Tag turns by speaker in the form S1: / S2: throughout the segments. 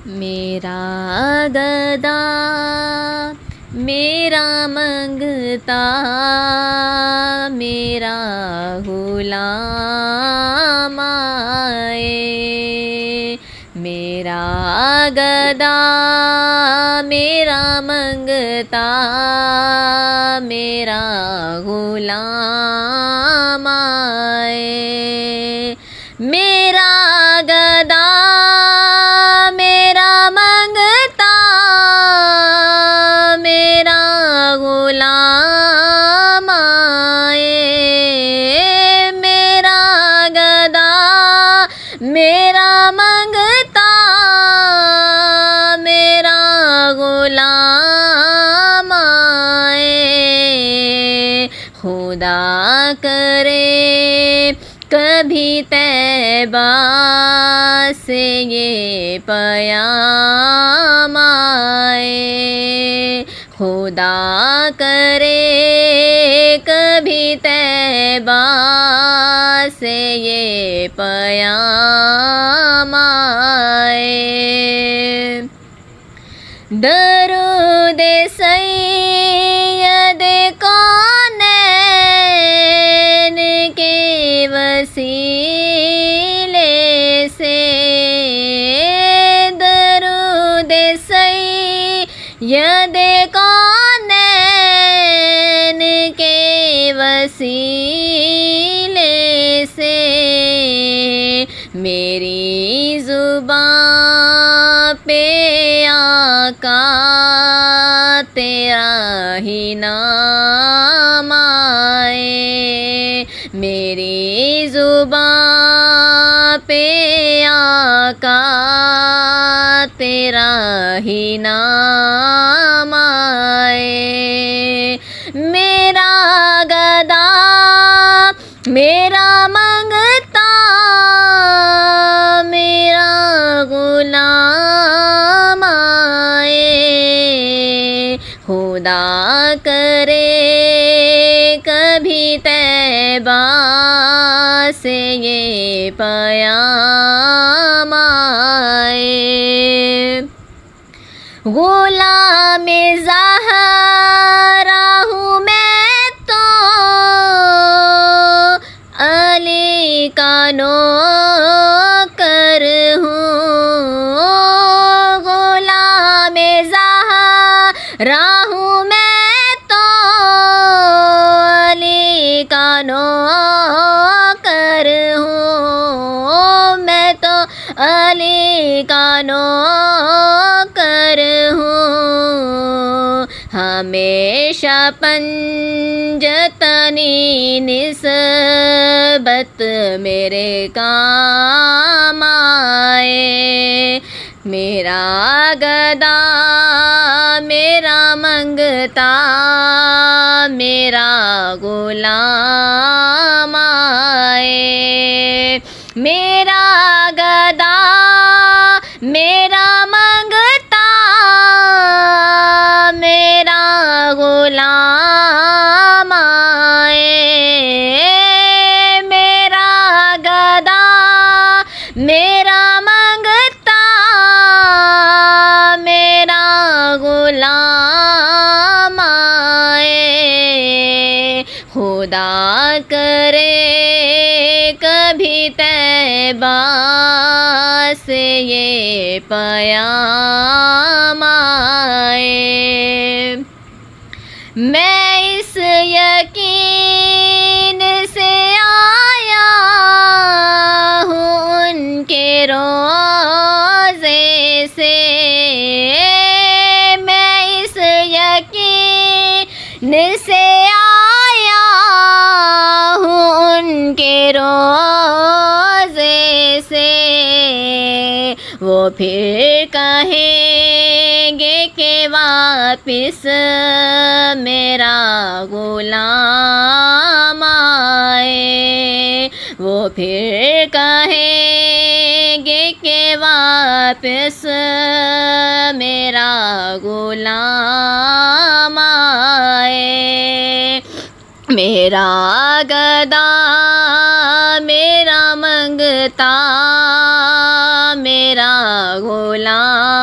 S1: میرا گدا میرا منگتا میرا غلام آئے، میرا گدا میرا منگتا میرا غلام آئے، میرا گدا میرا منگتا میرا غلام آئے، میرا گدا میرا منگتا میرا غلام آئے، خدا کرے کبھی طیبہ سے یہ پیام آئے، خدا کرے کبھی طیبہ سے یہ پیام آئے، درود سید کونین کے وسیلے سے، درود سید کونین کے وسیلے سے، میری زبان پہ آقا تیرا ہی نام آئے، میری زبان پہ آقا تیرا ہی نام آئے، میرا گدا میرا منگتا میرا غلام آئے، خدا کرے کبھی طیبہ سے یہ پیام آئے، غلام زہرا ہوں میں تو علی کا نوکر ہوں، غلام زہرا ہوں میں تو علی کا نوکر ہوں، میں تو علی کا نوکر ہوں، ہمیشہ پنجتنی نسبت میرے کام آئے، میرا گدا میرا منگتا میرا غلام آئے، میرا گدا میرا منگتا میرا غلام آئے، میرا گدا میرا منگتا میرا غلام آئے، خدا کرے کبھی طیبہ سے یہ پیام آئے، میں اس یقین سے آیا ہوں ان کے روضے سے، میں اس یقین سے آیا ہوں ان کے روضے سے، وہ پھر کہیں گے کہ واپس میرا غلام آئے، وہ پھر کہیں گے کہ واپس میرا غلام آئے، میرا گدا میرا منگتا میرا غلام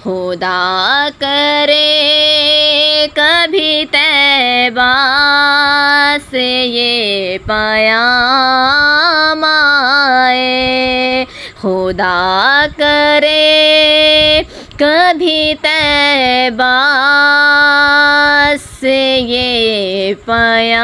S1: خدا کرے کبھی طیبہ سے یہ پیام آئے، خدا کرے کبھی طیبہ سے یہ پیام